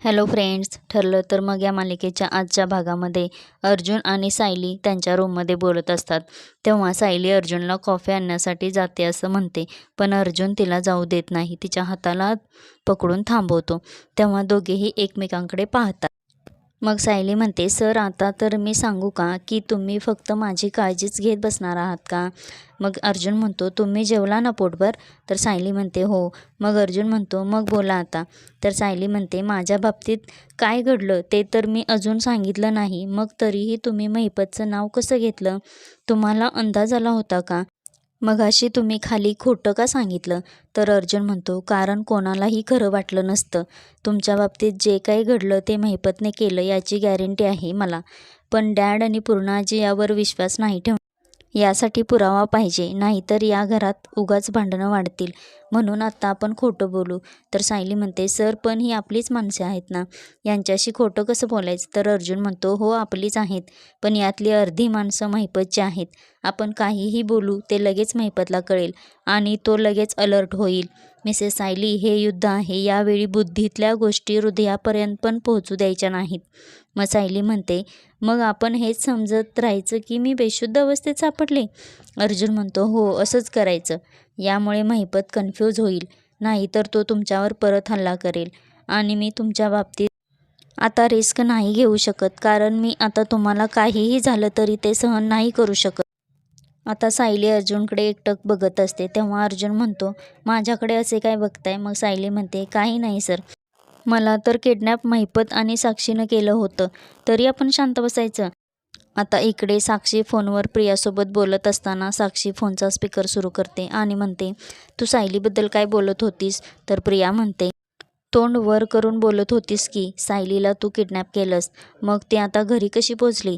Hello friends, ठरलं तर मग या मालिकेच्या आजच्या भागामध्ये अर्जुन आणि सायली त्यांच्या रूममध्ये बोलत असतात. तेव्हा सायली अर्जुनला कॉफी आणण्यासाठी जाते असं म्हणते, पण अर्जुन तिला जाऊ देत नाही. तिच्या हाताला पकडून थांबवतो. तेव्हा दोघेही एकमेकांकडे पाहतात. मग सायली म्हणते, सर आता तर मी सांगू का की तुम्ही फक्त माझी काळजीच घेत बसणार आहात का? मग अर्जुन म्हणतो, तुम्ही जेवला ना पोटभर? तर सायली म्हणते, हो. मग अर्जुन म्हणतो, मग बोला आता. तर सायली म्हणते, माझ्या बाबतीत काय घडलं ते तर मी अजून सांगितलं नाही. मग तरीही तुम्ही महिपतचं नाव कसं घेतलं? तुम्हाला अंदाज आला होता का? मगाशी तुम्ही खाली खोटं का सांगितलं? तर अर्जुन म्हणतो, कारण कोणालाही खरं वाटलं नसतं. तुमच्या बाबतीत जे काही घडलं ते महिपतने केलं याची गॅरंटी आहे मला. पण डॅड आणि पूर्णाजी यावर विश्वास नाही ठेवणार. यासाठी पुरावा पाहिजे, नाहीतर या घरात उगाच भांडणं वाढतील. म्हणून आता आपण खोटं बोलू. तर सायली म्हणते, सर पण ही आपलीच माणसे आहेत ना, यांच्याशी खोटं कसं बोलायचं? तर अर्जुन म्हणतो, हो आपलीच आहेत, पण यातली अर्धी माणसं महिपतची आहेत. आपण काहीही बोलू ते लगेच महिपतला कळेल आणि तो लगेच अलर्ट होईल. मिसेस सायली, हे युद्ध आहे. यावेळी बुद्धीतल्या गोष्टी हृदयापर्यंत पण पोहोचू द्यायच्या नाहीत. मग सायली म्हणते, मग आपण हेच समजत राहायचं की मी बेशुद्ध अवस्थेत सापडले? अर्जुन म्हणतो, हो असंच करायचं. यामुळे महिपत कन्फ्यूज होईल, नाहीतर तो तुमच्यावर परत हल्ला करेल आणि मी तुमच्या बाबतीत आता रिस्क नाही घेऊ शकत, कारण मी आता तुम्हाला काहीही झालं तरी ते सहन नाही करू शकत. आता सायली अर्जुनकडे एकटक बघत असते. तेव्हा अर्जुन म्हणतो, माझ्याकडे असे काय बघताय? मग सायली म्हणते, काही नाही सर. मला तर किडनॅप महिपत आणि साक्षीनं केलं होतं, तरी आपण शांत बसायचं? आता इकडे साक्षी फोनवर प्रियासोबत बोलत असताना साक्षी फोनचा स्पीकर सुरू करते आणि म्हणते, तू सायलीबद्दल काय बोलत होतीस? तर प्रिया म्हणते, तोंड वर करून बोलत होतीस की सायलीला तू किडनॅप केलंस. मग ती आता घरी कशी पोचली?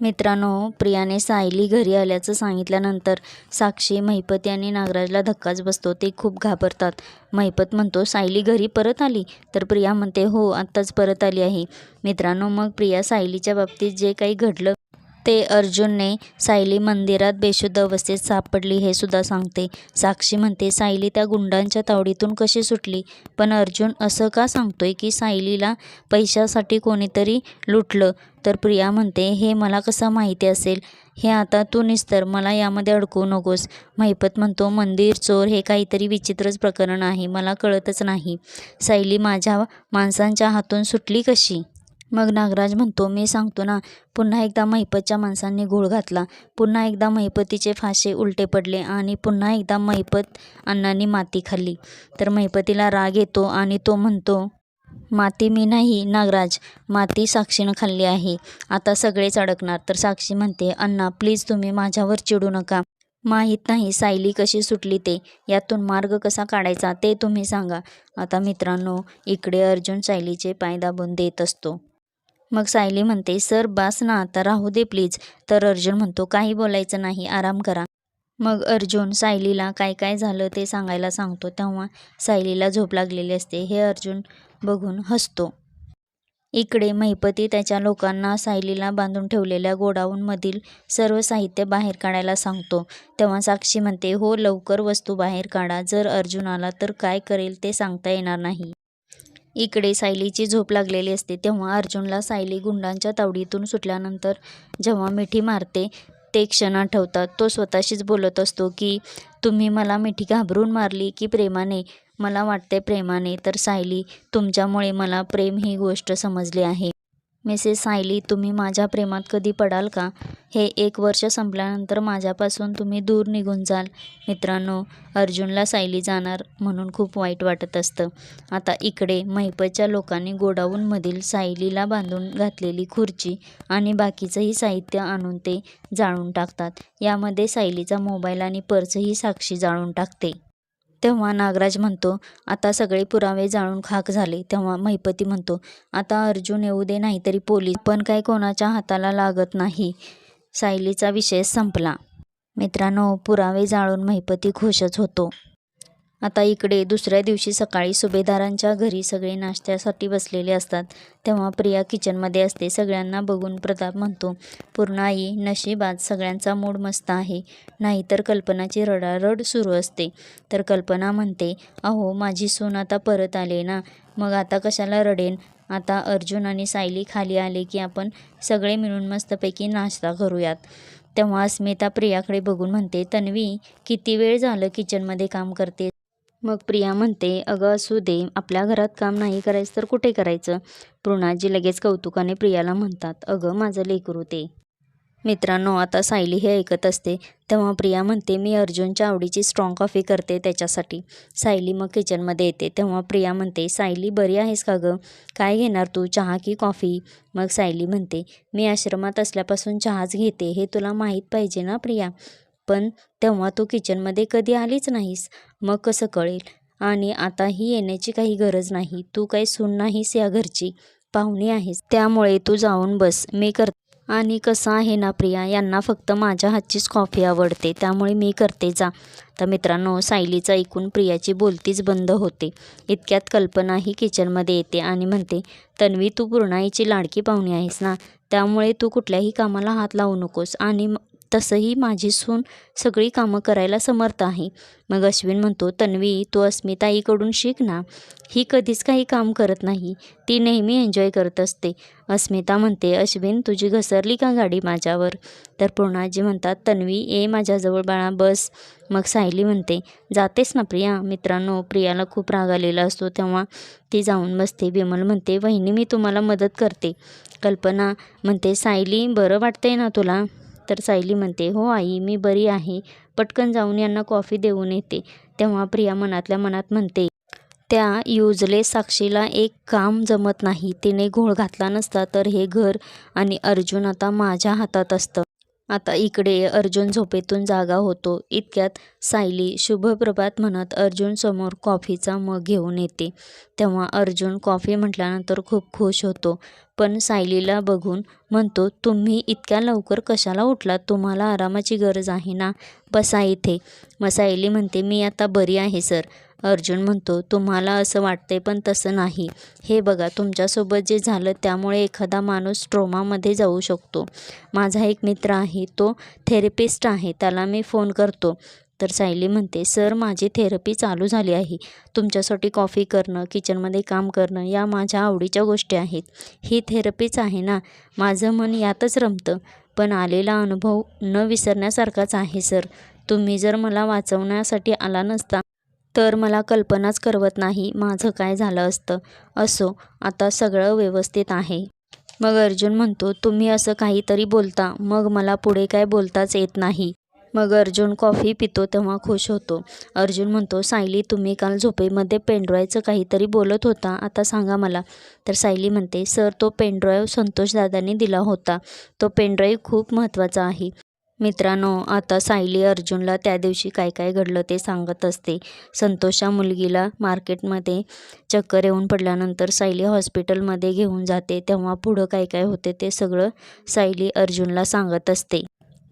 मित्रांनो, प्रियाने सायली घरी आल्याचं सांगितल्यानंतर साक्षी, महिपत आणि नागराजला धक्काच बसतो. ते खूप घाबरतात. महिपत म्हणतो, सायली घरी परत आली? तर प्रिया म्हणते, हो आत्ताच परत आली आहे. मित्रांनो, मग प्रिया सायलीच्या बाबतीत जे काही घडलं ते अर्जुनने सायली मंदिरात बेशुद्ध अवस्थेत सापडली हे सुद्धा सांगते. साक्षी म्हणते, सायली त्या गुंडांच्या तावडीतून कशी सुटली? पण अर्जुन असं का सांगतोय की सायलीला पैशासाठी कोणीतरी लुटलं? तर प्रिया म्हणते, हे मला कसं माहिती असेल? हे आता तू निस्तर, मला यामध्ये अडकवू नकोस. महिपत म्हणतो, मंदिर चोर हे काहीतरी विचित्रच प्रकरण आहे, मला कळतच नाही. सायली माझ्या माणसांच्या हातून सुटली कशी? मग नागराज म्हणतो, मी सांगतो ना. पुन्हा एकदा महिपतच्या माणसांनी घोळ घातला. पुन्हा एकदा महिपतीचे फासे उलटे पडले आणि पुन्हा एकदा महिपत अण्णांनी माती खाल्ली. तर महिपतीला राग येतो आणि तो म्हणतो, माती मी नाही नागराज, माती साक्षीनं खाल्ली आहे. आता सगळेच अडकणार. तर साक्षी म्हणते, अण्णा प्लीज तुम्ही माझ्यावर चिडू नका. माहीत नाही सायली कशी सुटली ते, यातून मार्ग कसा काढायचा ते तुम्ही सांगा. आता मित्रांनो, इकडे अर्जुन सायलीचे पाय दाबून देत असतो. मग सायली म्हणते, सर बास ना आता, राहू दे प्लीज. तर अर्जुन म्हणतो, काही बोलायचं नाही, आराम करा. मग अर्जुन सायलीला काय काय झालं ते सांगायला सांगतो. तेव्हा सायलीला झोप लागलेली असते. हे अर्जुन बघून हसतो. इकडे महिपती त्याच्या लोकांना सायलीला बांधून ठेवलेल्या गोडाऊनमधील सर्व साहित्य बाहेर काढायला सांगतो. तेव्हा साक्षी म्हणते, हो लवकर वस्तू बाहेर काढा. जर अर्जुन आला तर काय करेल ते सांगता येणार नाही. इकडे सायलीची झोप लागलेली असते. तेव्हा अर्जुनला सायली गुंडांच्या तावडीतून सुटल्यानंतर जेव्हा मिठी मारते ते क्षण आठवतात. तो स्वतःशीच बोलत असतो की तुम्ही मला मिठी घाबरून मारली की प्रेमाने? मला वाटते प्रेमाने. तर सायली, तुमच्यामुळे मला प्रेम ही गोष्ट समजली आहे. मिसेस सायली, तुम्ही माझ्या प्रेमात कधी पडाल का? हे 1 वर्ष संपल्यानंतर माझ्यापासून तुम्ही दूर निघून जाल. मित्रांनो, अर्जुनला सायली जाणार म्हणून खूप वाईट वाटत असतं. आता इकडे महिपतच्या लोकांनी गोडाऊनमधील सायलीला बांधून घातलेली खुर्ची आणि बाकीचंही साहित्य आणून ते जाळून टाकतात. यामध्ये सायलीचा मोबाईल आणि पर्सही साक्षी जाळून टाकते. तेव्हा नागराज म्हणतो, आता सगळे पुरावे जाळून खाक झाले. तेव्हा महिपती म्हणतो, आता अर्जुन येऊ दे, नाहीतरी पोलीस. पण काय कोणाच्या हाताला लागत नाही. सायलीचा विषय संपला. मित्रांनो, पुरावे जाळून महिपती खुशच होतो. आता इकडे दुसऱ्या दिवशी सकाळी सुभेदारांच्या घरी सगळे नाश्त्यासाठी बसलेले असतात. तेव्हा प्रिया किचनमध्ये असते. सगळ्यांना बघून प्रताप म्हणतो, पूर्णाई, नशीबात सगळ्यांचा मूड मस्त आहे, नाहीतर कल्पनाची रडारड सुरू असते. तर कल्पना म्हणते, अहो माझी सून आता परत आले ना, मग आता कशाला रडेन? आता अर्जुन आणि सायली खाली आले की आपण सगळे मिळून मस्तपैकी नाश्ता करूयात. तेव्हा अस्मिता प्रियाकडे बघून म्हणते, तन्वी किती वेळ झालं किचनमध्ये काम करते. मग प्रिया म्हणते, अगं असू दे, आपल्या घरात काम नाही करायचं तर कुठे करायचं. पृणाजी लगेच कौतुकाने प्रियाला म्हणतात, अगं माझं लेकरू ते. मित्रांनो, आता सायली हे ऐकत असते तेव्हा प्रिया म्हणते, मी अर्जुनच्या आवडीची स्ट्रॉंग कॉफी करते त्याच्यासाठी. सायली मग किचनमध्ये येते तेव्हा प्रिया म्हणते, सायली बरी आहेस का गं? काय घेणार तू, चहा की कॉफी? मग सायली म्हणते, मी आश्रमात असल्यापासून चहाच घेते, हे तुला माहीत पाहिजे ना प्रिया. पण तेव्हा तू किचनमध्ये कधी आलीच नाहीस, मग कसं कळेल? आणि आताही येण्याची काही गरज नाही. तू काही सून नाहीस या घरची, पाहुणी आहेस. त्यामुळे तू जाऊन बस, मी करते. आणि कसं आहे ना प्रिया, यांना फक्त माझ्या हातचीच कॉफी आवडते, त्यामुळे मी करते, जा. तर मित्रांनो, सायलीचं ऐकून प्रियाची बोलतीच बंद होते. इतक्यात कल्पनाही किचनमध्ये येते आणि म्हणते, तन्वी तू पूर्णाईची लाडकी पाहुणी आहेस ना, त्यामुळे तू कुठल्याही कामाला हात लावू नकोस. आणि तसंही माझी सून सगळी कामं करायला समर्थ आहे. मग अश्विन म्हणतो, तन्वी तू अस्मिताईकडून शिक ना, ही कधीच काही काम करत नाही, ती नेहमी एन्जॉय करत असते. अस्मिता म्हणते, अश्विन तुझी घसरली का गाडी माझ्यावर? तर पूर्णाजी म्हणतात, तन्वी ये माझ्याजवळ बाळा, बस. मग सायली म्हणते, जातेस ना प्रिया. मित्रांनो, प्रियाला खूप राग आलेला असतो तेव्हा ती जाऊन बसते. विमल म्हणते, वहिनी मी तुम्हाला मदत करते. कल्पना म्हणते, सायली बरं वाटतंय ना तुला? तर सायली म्हणते, हो आई मी बरी आहे, पटकन जाऊन यांना कॉफी देऊन येते. तेव्हा प्रिया मनातल्या मनात म्हणते, त्या युजलेस साक्षीला एक काम जमत नाही, तिने घोळ घातला नसता तर हे घर आणि अर्जुन आता माझ्या हातात असतं. आता इकडे अर्जुन झोपेतून जागा होतो. इतक्यात सायली शुभप्रभात म्हणत अर्जुन समोर कॉफीचा मग घेऊन येते. तेव्हा अर्जुन कॉफी म्हटल्यानंतर खूप खुश होतो, पण सायलीला बघून म्हणतो, तुम्ही इतक्या लवकर कशाला उठलात? तुम्हाला आरामाची गरज आहे ना, बसा इथे. मग सायली म्हणते, मी आता बरी आहे सर. अर्जुन म्हणतो, तुम्हाला असं वाटतंय पण तसं नाही. हे बघा, तुमच्यासोबत जे झालं त्यामुळे एखादा माणूस ट्रोमामध्ये जाऊ शकतो. माझा एक मित्र आहे, तो थेरपिस्ट आहे, त्याला मी फोन करतो. तर सायली म्हणते, सर माझी थेरपी चालू झाली आहे. तुमच्यासाठी कॉफी करणं, किचनमध्ये काम करणं या माझ्या आवडीच्या गोष्टी आहेत. ही थेरपीच आहे ना, माझं मन यातच रमतं. पण आलेला अनुभव न विसरण्यासारखाच आहे सर. तुम्ही जर मला वाचवण्यासाठी आला नसता तर मला कल्पनाच करवत नाही माझं काय झालं असतं. असो, आता सगळं व्यवस्थित आहे. मग अर्जुन म्हणतो, तुम्ही असं काहीतरी बोलता, मग मला पुढे काय बोलताच येत नाही. मग अर्जुन कॉफी पितो तेव्हा खुश होतो. अर्जुन म्हणतो, सायली तुम्ही काल झोपेमध्ये पेनड्राईव्हचं काहीतरी बोलत होता, आता सांगा मला. तर सायली म्हणते, सर तो पेनड्राईव्ह संतोषदादांनी दिला होता. तो पेनड्राईव्ह खूप महत्त्वाचा आहे. मित्रांनो, आता सायली अर्जुनला त्या दिवशी काय काय घडलं ते सांगत असते. संतोषच्या मुलगीला मार्केटमध्ये चक्कर येऊन पडल्यानंतर सायली हॉस्पिटलमध्ये घेऊन जाते. तेव्हा पुढं काय काय होते ते सगळं सायली अर्जुनला सांगत असते.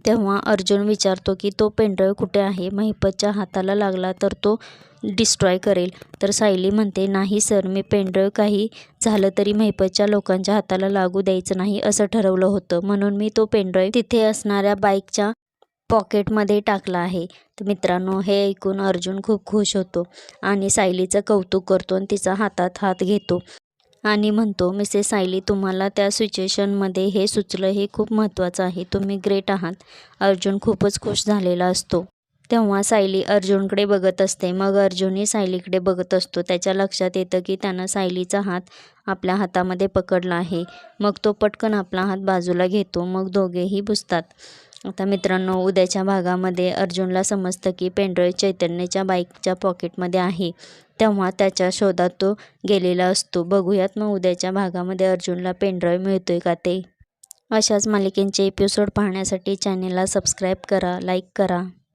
तेव्हा अर्जुन विचारतो की तो पेनड्राईव्ह कुठे आहे? महिपतच्या हाताला लागला तर तो डिस्ट्रॉय करेल. तर सायली म्हणते, नाही सर, मी पेनड्राईव्ह काही झालं तरी महिपतच्या लोकांच्या हाताला लागू द्यायचं नाही असं ठरवलं होतं, म्हणून मी तो पेनड्राईव्ह तिथे असणाऱ्या बाईकच्या पॉकेटमध्ये टाकला आहे. तर मित्रांनो, हे ऐकून अर्जुन खूप खुश होतो आणि सायलीचं कौतुक करतो आणि तिचा हातात हात घेतो आणि म्हणतो, मिसेस सायली तुम्हाला त्या सिच्युएशनमध्ये हे सुचलं हे खूप महत्त्वाचं आहे, तुम्ही ग्रेट आहात. अर्जुन खूपच खुश झालेला असतो. तेव्हा सायली अर्जुनकडे बघत असते. मग अर्जुनही सायलीकडे बघत असतो. त्याच्या लक्षात येतं की त्यानं सायलीचा हात आपल्या हातामध्ये पकडला आहे. मग तो पटकन आपला हात बाजूला घेतो. मग दोघेही बुजतात. आता मित्रांनो, उद्याच्या भागामध्ये अर्जुनला समजतं की पेनड्राईव्ह चैतन्यच्या बाईकच्या पॉकेटमध्ये आहे. तेव्हा त्याच्या शोधात तो गेलेला असतो. बघूयात मग उद्याच्या भागामध्ये अर्जुनला पेनड्राईव्ह मिळतोय का ते. अशाच मालिकेंचे एपिसोड पाहण्यासाठी चॅनेलला सबस्क्राईब करा, लाईक करा.